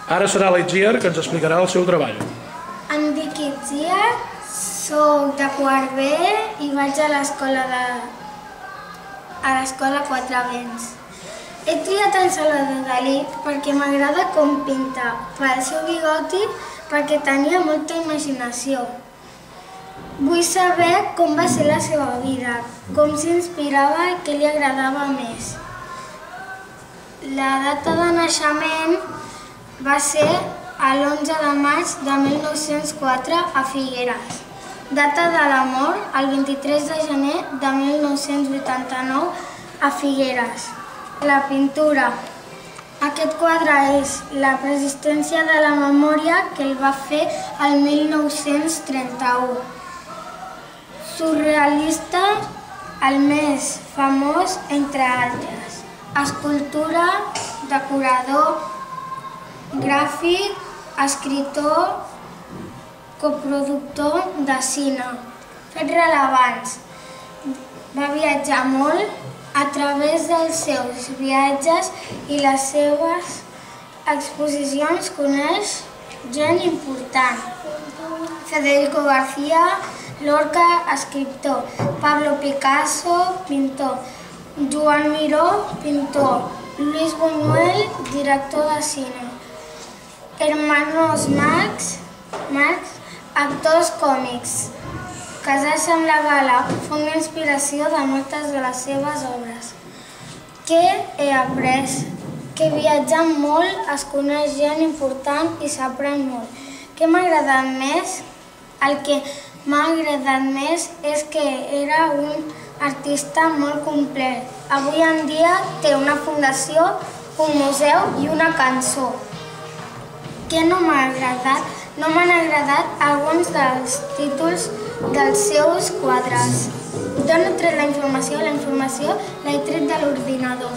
Ara serà l'Itziar que ens explicarà el seu treball. Em dic Itziar, soc de quart B i vaig a l'escola Quatre Vents. He triat el Salvador Dalí perquè m'agrada com pinta, pel seu bigoti perquè tenia molta imaginació. Vull saber com va ser la seva vida, com s'inspirava i què li agradava més. La data de naixement va ser l'11 de maig de 1904 a Figueres. Data de la mort, el 23 de gener de 1989 a Figueres. La pintura. Aquest quadre és la persistència de la memòria que el va fer el 1931. Surrealista, el més famós entre altres. Escultura, decorador, gràfic, escriptor, coproductor de cine. Fets rellevants. Va viatjar molt. A través dels seus viatges i les seves exposicions coneix gent important. Federico García Lorca, escriptor. Pablo Picasso, pintor. Joan Miró, pintor. Luis Buñuel, director de cine. Hermanos Marx, actors còmics. Casar-se amb la Gala fou una inspiració de moltes de les seves obres. Què he après? Que viatjant molt es coneix gent important i s'aprèn molt. Què m'ha agradat més? El que m'ha agradat més és que era un artista molt complet. Avui en dia té una fundació, un museu i una cançó. Què no m'ha agradat? No m'han agradat alguns dels títols dels seus quadres. D'on he tret la informació? La informació l'he tret de l'ordinador.